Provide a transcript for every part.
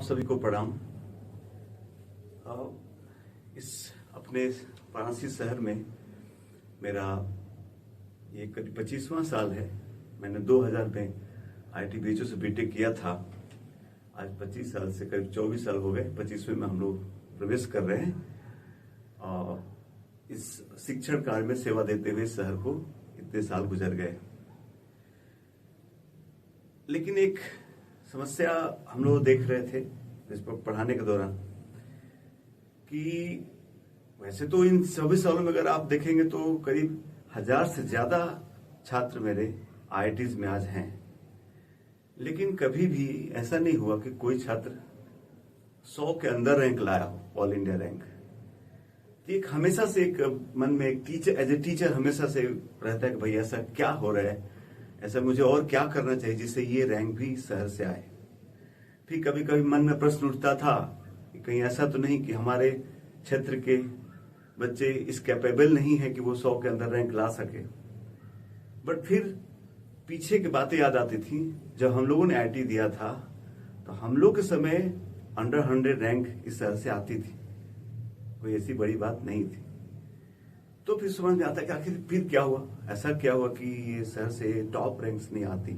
आप सभी को प्रणाम। इस अपने वाराणसी शहर में मेरा ये करीब 25वां साल है। मैंने 2000 में आईटी बीएचयू से बीटेक किया था। आज 25 साल से करीब 24 साल हो गए। 25वें में हम लोग प्रवेश कर रहे हैं। इस शिक्षण कार्य में सेवा देते हुए शहर को इतने साल गुजर गए। लेकिन एक समस्या हम लोग देख रहे थे इस पर पढ़ाने के दौरान कि वैसे तो इन सभी सालों में अगर आप देखेंगे तो करीब 1000 से ज्यादा छात्र मेरे आईआईटीज में आज हैं। लेकिन कभी भी ऐसा नहीं हुआ कि कोई छात्र 100 के अंदर रैंक लाया हो, ऑल इंडिया रैंक। एक हमेशा से एक मन में एक टीचर, एज ए टीचर हमेशा से रहता है कि भाई ऐसा क्या हो रहा है, ऐसा मुझे और क्या करना चाहिए जिससे ये रैंक भी शहर से आए। फिर कभी कभी मन में प्रश्न उठता था कि कहीं ऐसा तो नहीं कि हमारे क्षेत्र के बच्चे इस कैपेबल नहीं है कि वो 100 के अंदर रैंक ला सके। बट फिर पीछे की बातें याद आती थी। जब हम लोगों ने आईटी दिया था तो हम लोग के समय अंडर 100 रैंक इस शहर से आती थी, कोई ऐसी बड़ी बात नहीं थी। तो फिर समझ में आता कि आखिर फिर क्या हुआ, ऐसा क्या हुआ कि ये शहर से टॉप रैंक्स नहीं आती।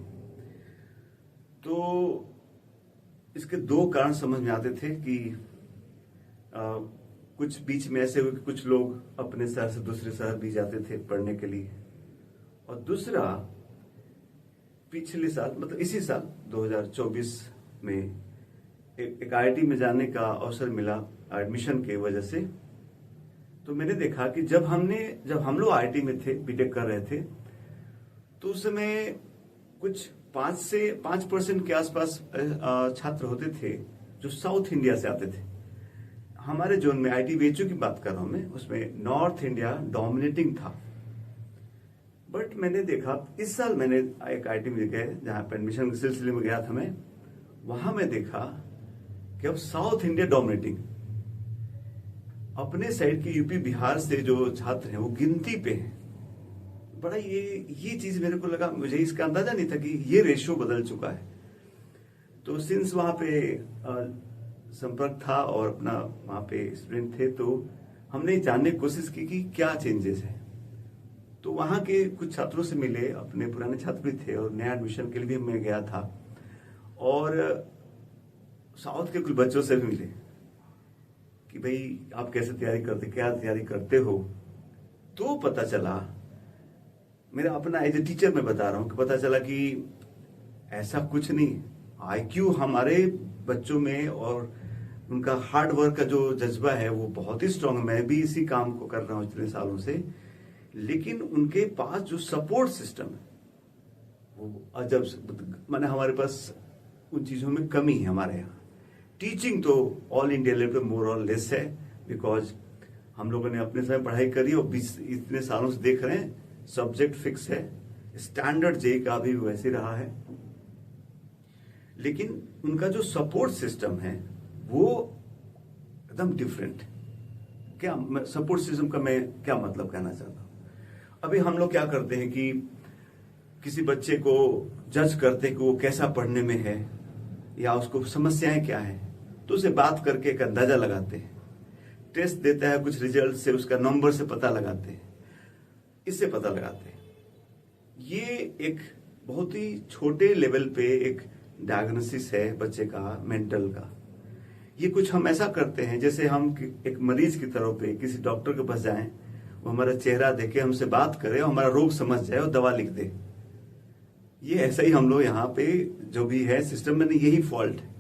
तो इसके दो कारण समझ में आते थे कि कुछ बीच में ऐसे हुए कि कुछ लोग अपने शहर से दूसरे शहर भी जाते थे पढ़ने के लिए, और दूसरा पिछले साल मतलब इसी साल 2024 में एक आईआईटी में जाने का अवसर मिला एडमिशन के वजह से। तो मैंने देखा कि जब हम लोग आईआईटी में थे, बीटेक कर रहे थे, तो उस समय कुछ 5% के आसपास छात्र होते थे जो साउथ इंडिया से आते थे। हमारे जोन में आईटी बीएचयू की बात कर रहा हूं मैं, उसमें नॉर्थ इंडिया डोमिनेटिंग था। बट मैंने देखा इस साल मैंने एक आईटी में गए जहां पर एडमिशन के सिलसिले में गया था मैं, वहां मैं देखा कि अब साउथ इंडिया डोमिनेटिंग। अपने साइड के यूपी बिहार से जो छात्र हैं वो गिनती पे हैं। बड़ा ये चीज मेरे को लगा, मुझे इसका अंदाजा नहीं था कि ये रेशियो बदल चुका है। तो सिंस वहां पे संपर्क था और अपना वहां पे स्टूडेंट थे, तो हमने जानने की कोशिश की कि क्या चेंजेस है। तो वहां के कुछ छात्रों से मिले, अपने पुराने छात्र भी थे, और नया एडमिशन के लिए भी मैं गया था, और साउथ के कुछ बच्चों से भी मिले कि भाई आप कैसे तैयारी करते, क्या तैयारी करते हो। तो पता चला, मेरा अपना एज ए टीचर मैं बता रहा हूं कि पता चला कि ऐसा कुछ नहीं। आईक्यू हमारे बच्चों में और उनका हार्ड वर्क का जो जज्बा है वो बहुत ही स्ट्रांग है। मैं भी इसी काम को कर रहा हूं इतने सालों से। लेकिन उनके पास जो सपोर्ट सिस्टम है वो अजब, माने हमारे पास उन चीजों में कमी है। हमारे यहाँ टीचिंग तो ऑल इंडिया लेवल पे मोर और लेस है, बिकॉज हम लोगों ने अपने समय पढ़ाई करी और इतने सालों से देख रहे हैं सब्जेक्ट फिक्स है। स्टैंडर्ड जे का भी वैसे रहा है। लेकिन उनका जो सपोर्ट सिस्टम है वो एकदम डिफरेंट। क्या सपोर्ट सिस्टम का मैं क्या मतलब कहना चाहता हूं। अभी हम लोग क्या करते हैं कि किसी बच्चे को जज करते हैं कि वो कैसा पढ़ने में है या उसको समस्याएं क्या है, तो उसे बात करके एक अंदाजा लगाते हैं। टेस्ट देता है, कुछ रिजल्ट से उसका नंबर से पता लगाते हैं, इससे पता लगाते हैं। ये एक बहुत ही छोटे लेवल पे एक डायग्नोसिस है बच्चे का मेंटल का। ये कुछ हम ऐसा करते हैं जैसे हम एक मरीज की तरह पे किसी डॉक्टर के पास जाएं, वो हमारा चेहरा देखे, हमसे बात करे और हमारा रोग समझ जाए और दवा लिख दे। ये ऐसा ही हम लोग यहाँ पे जो भी है सिस्टम में, यही फॉल्ट है।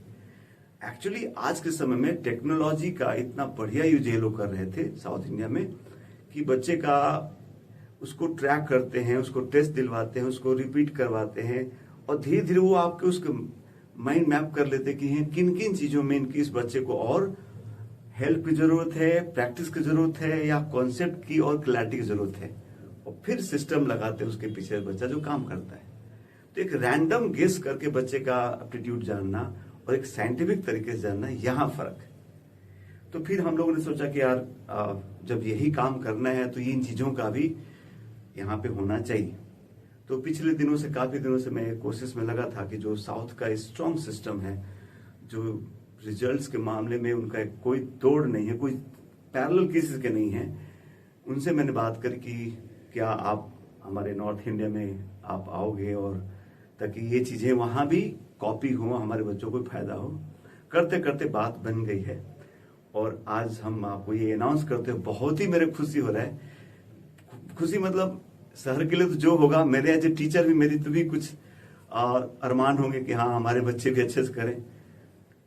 एक्चुअली आज के समय में टेक्नोलॉजी का इतना बढ़िया यूज ये लोग कर रहे थे साउथ इंडिया में कि बच्चे का उसको ट्रैक करते हैं, उसको टेस्ट दिलवाते हैं, उसको रिपीट करवाते हैं, और धीरे धीरे वो आपके उसके माइंड मैप कर लेते कि हैं किन किन चीजों में इनकी इस बच्चे को और हेल्प की जरूरत है, प्रैक्टिस की जरूरत है, या कॉन्सेप्ट की और क्लैरिटी की जरूरत है, और फिर सिस्टम लगाते हैं उसके पीछे बच्चा जो काम करता है। तो एक रैंडम गेस करके बच्चे का एप्टीट्यूड जानना और एक साइंटिफिक तरीके से जानना, यहाँ फर्क है। तो फिर हम लोगों ने सोचा कि यार जब यही काम करना है तो इन चीजों का भी यहाँ पे होना चाहिए। तो पिछले दिनों से, काफी दिनों से मैं कोशिश में लगा था कि जो साउथ का स्ट्रॉन्ग सिस्टम है, जो रिजल्ट्स के मामले में उनका कोई तोड़ नहीं है, कोई पैरेलल केसेस के नहीं है। उनसे मैंने बात करी कि क्या आप हमारे नॉर्थ इंडिया में आप आओगे, और ताकि ये चीजें वहां भी कॉपी हो, हमारे बच्चों को फायदा हो। करते करते बात बन गई है और आज हम आपको ये अनाउंस करते हैं। बहुत ही मेरे खुशी हो रहा है। खुशी मतलब शहर के लिए तो जो होगा, मेरे एज ए टीचर भी मेरी तो भी कुछ अरमान होंगे कि हाँ हमारे बच्चे भी अच्छे से करें।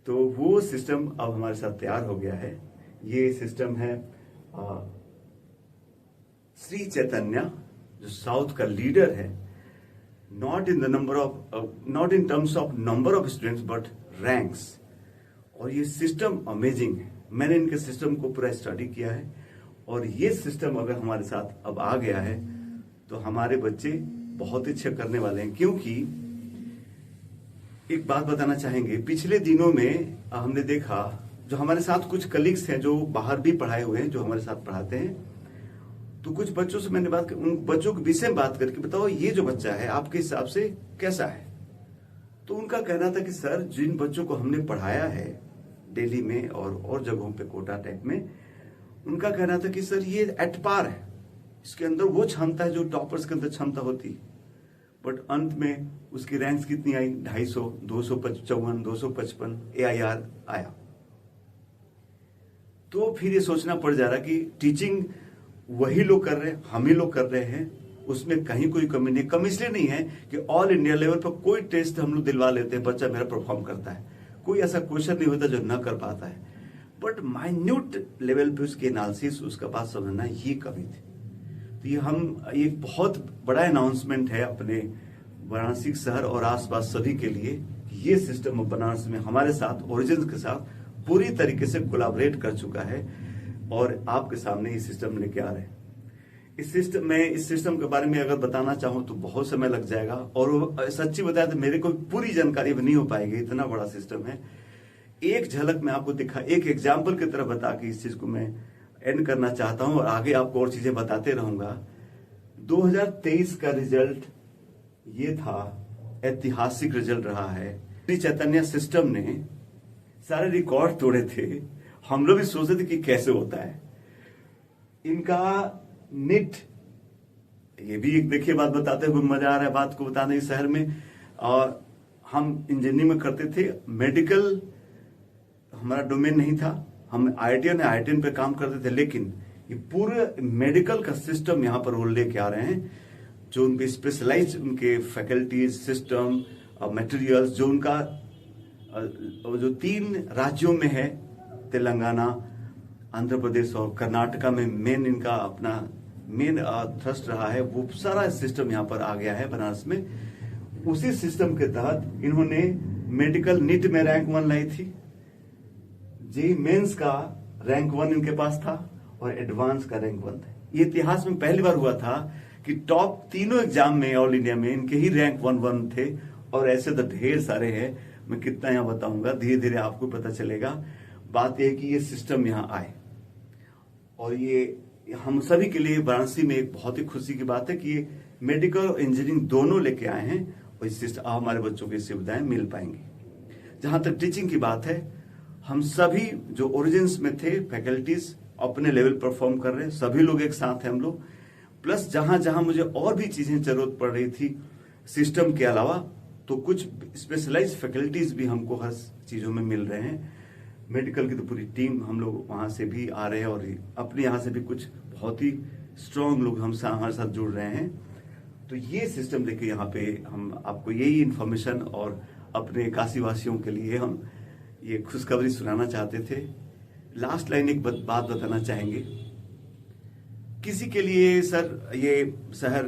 तो वो सिस्टम अब हमारे साथ तैयार हो गया है। ये सिस्टम है श्री चैतन्य, जो साउथ का लीडर है, not in terms of number of students but ranks. और ये सिस्टम अमेजिंग है। मैंने इनके सिस्टम को पूरा स्टडी किया है और ये सिस्टम अगर हमारे साथ अब आ गया है तो हमारे बच्चे बहुत अच्छे करने वाले हैं। क्योंकि एक बात बताना चाहेंगे, पिछले दिनों में हमने देखा, जो हमारे साथ कुछ कलीग्स हैं जो बाहर भी पढ़ाए हुए हैं, जो हमारे साथ पढ़ाते हैं, तो कुछ बच्चों से मैंने बात की, उन बच्चों के विषय में बात करके बताओ ये जो बच्चा है आपके हिसाब से कैसा है। तो उनका कहना था कि सर जिन बच्चों को हमने पढ़ाया है दिल्ली में और जगहों पे, कोटा टाइप में, उनका कहना था कि सर ये एट पार है, इसके अंदर वो क्षमता है जो टॉपर्स के अंदर क्षमता होती है। बट अंत में उसकी रैंक्स कितनी आई? 250, 255, 255 AIR आया। तो फिर ये सोचना पड़ जा रहा कि टीचिंग वही लोग कर रहे हैं, हम ही लोग कर रहे हैं, उसमें कहीं कोई कमी नहीं। कमी इसलिए नहीं है कि ऑल इंडिया लेवल पर कोई टेस्ट हम लोग दिलवा लेते हैं, बच्चा मेरा परफॉर्म करता है, कोई ऐसा क्वेश्चन नहीं होता जो ना कर पाता है। बट माइन्यूट लेवल पे उसकी एनालिसिस, उसका बात समझना, ये कमी थी। तो ये बहुत बड़ा अनाउंसमेंट है अपने वाराणसी शहर और आसपास सभी के लिए। ये सिस्टम बनारस में हमारे साथ, ओरिजिन के साथ पूरी तरीके से कोलैबोरेट कर चुका है और आपके सामने ये सिस्टम लेके आ रहे हैं। इस सिस्टम के बारे में अगर बताना चाहूं तो बहुत समय लग जाएगा, और सच्ची बताया तो मेरे को पूरी जानकारी भी नहीं हो पाएगी, इतना बड़ा सिस्टम है। एक झलक मैं आपको एक एग्जाम्पल की तरह बता के इस चीज को मैं एंड करना चाहता हूं और आगे आपको और चीजें बताते रहूंगा। 2023 का रिजल्ट ये था, ऐतिहासिक रिजल्ट रहा है। श्री चैतन्य सिस्टम ने सारे रिकॉर्ड तोड़े थे। हम लोग भी सोचते थे कि कैसे होता है इनका निट। ये भी एक देखिए बात बताते हुए मजा आ रहा है बात को बताने। इस शहर में और हम इंजीनियरिंग में करते थे, मेडिकल हमारा डोमेन नहीं था, हम IITN पे काम करते थे, लेकिन ये पूरे मेडिकल का सिस्टम यहाँ पर वो लेके आ रहे हैं, जो उनके स्पेशलाइज उनके फैकल्टीज, सिस्टम, मटेरियल्स, जो उनका जो 3 राज्यों में है, तेलंगाना, आंध्र प्रदेश और कर्नाटका में मेन इनका अपना मेन थ्रस्ट रहा है, वो सारा सिस्टम यहाँ पर आ गया है बनारस में। उसी सिस्टम के तहत इन्होंने मेडिकल नीट में रैंक 1 लाई थी, जेईई मेंस का रैंक 1 इनके पास था और एडवांस का रैंक 1 था। ये इतिहास में पहली बार हुआ था कि टॉप तीनों एग्जाम में ऑल इंडिया में इनके ही रैंक 1 थे। और ऐसे तो ढेर सारे हैं, मैं कितना यहाँ बताऊंगा, धीरे धीरे आपको पता चलेगा। बात यह है कि ये सिस्टम यहाँ आए और ये हम सभी के लिए वाराणसी में एक बहुत ही खुशी की बात है कि ये मेडिकल और इंजीनियरिंग दोनों लेके आए हैं और इस सिस्टम हमारे बच्चों की सुविधाएं मिल पाएंगी। जहां तक टीचिंग की बात है, हम सभी जो ओरिजिन्स में थे फैकल्टीज अपने लेवल परफॉर्म कर रहे हैं, सभी लोग एक साथ हैं हम लोग। प्लस जहां जहां मुझे और भी चीजें जरूरत पड़ रही थी सिस्टम के अलावा, तो कुछ स्पेशलाइज फैकल्टीज भी हमको हर चीजों में मिल रहे हैं। मेडिकल की तो पूरी टीम हम लोग वहां से भी आ रहे हैं और अपने यहाँ से भी कुछ बहुत ही स्ट्रांग लोग हमारे साथ जुड़ रहे हैं। तो ये सिस्टम लेके यहाँ पे हम आपको यही इंफॉर्मेशन और अपने काशी वासियों के लिए हम ये खुशखबरी सुनाना चाहते थे। लास्ट लाइन एक बात बताना चाहेंगे, किसी के लिए सर ये शहर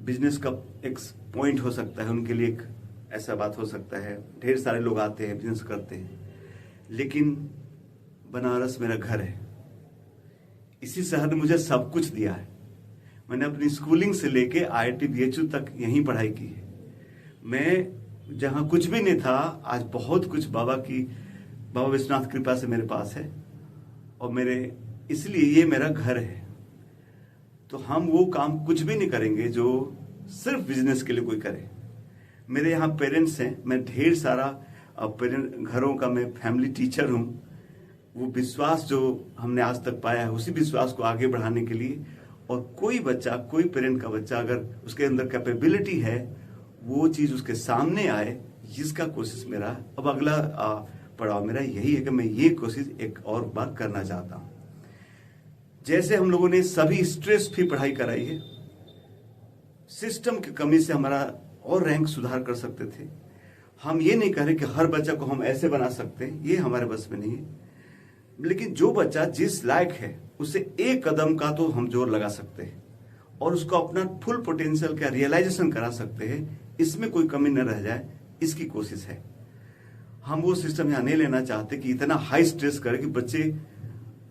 बिजनेस का एक पॉइंट हो सकता है, उनके लिए एक ऐसा बात हो सकता है, ढेर सारे लोग आते हैं बिजनेस करते हैं, लेकिन बनारस मेरा घर है। इसी शहर ने मुझे सब कुछ दिया है। मैंने अपनी स्कूलिंग से लेके IIT BHU तक यहीं पढ़ाई की है। मैं जहां कुछ भी नहीं था, आज बहुत कुछ बाबा विश्वनाथ कृपा से मेरे पास है और मेरे इसलिए ये मेरा घर है। तो हम वो काम कुछ भी नहीं करेंगे जो सिर्फ बिजनेस के लिए कोई करे। मेरे यहाँ पेरेंट्स हैं, मैं ढेर सारा पेरेंट घरों का मैं फैमिली टीचर हूँ। वो विश्वास जो हमने आज तक पाया है, उसी विश्वास को आगे बढ़ाने के लिए, और कोई बच्चा, कोई पेरेंट का बच्चा अगर उसके अंदर कैपेबिलिटी है, वो चीज उसके सामने आए, जिसका कोशिश मेरा अब अगला पड़ाव मेरा यही है कि मैं ये कोशिश एक और बार करना चाहता हूँ। जैसे हम लोगों ने सभी स्ट्रेस फ्री पढ़ाई कराई है, सिस्टम की कमी से हमारा और रैंक सुधार कर सकते थे। हम ये नहीं कह रहे कि हर बच्चा को हम ऐसे बना सकते हैं, ये हमारे बस में नहीं है, लेकिन जो बच्चा जिस लायक है उसे एक कदम का तो हम जोर लगा सकते हैं और उसको अपना फुल पोटेंशियल का रियलाइजेशन करा सकते हैं, इसमें कोई कमी न रह जाए, इसकी कोशिश है। हम वो सिस्टम यहाँ नहीं लेना चाहते कि इतना हाई स्ट्रेस करे कि बच्चे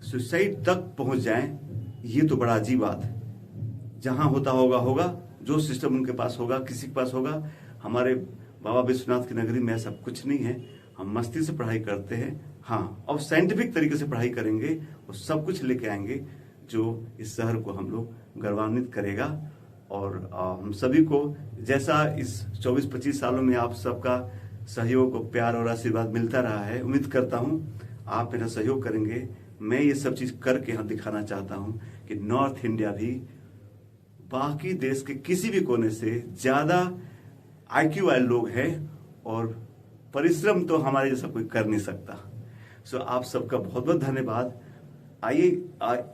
सुसाइड तक पहुंच जाएं। ये तो बड़ा अजीब बात है। जहां होता होगा, जो सिस्टम उनके पास होगा, किसी के पास होगा। हमारे बाबा विश्वनाथ की नगरी में ऐसा कुछ नहीं है। हम मस्ती से पढ़ाई करते हैं, हाँ, और साइंटिफिक तरीके से पढ़ाई करेंगे और सब कुछ लेके आएंगे जो इस शहर को हम लोग गौरवान्वित करेगा। और हम सभी को, जैसा इस 24-25 सालों में आप सबका सहयोग, प्यार और आशीर्वाद मिलता रहा है, उम्मीद करता हूं आप मेरा सहयोग करेंगे। मैं ये सब चीज करके यहाँ दिखाना चाहता हूं कि नॉर्थ इंडिया भी बाकी देश के किसी भी कोने से ज्यादा IQ वाले लोग हैं और परिश्रम तो हमारे जैसा कोई कर नहीं सकता। सो आप सबका बहुत बहुत धन्यवाद। आइए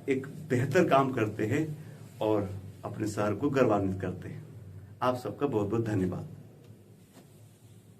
एक बेहतर काम करते हैं और अपने शहर को गौरवान्वित करते हैं। आप सबका बहुत बहुत धन्यवाद।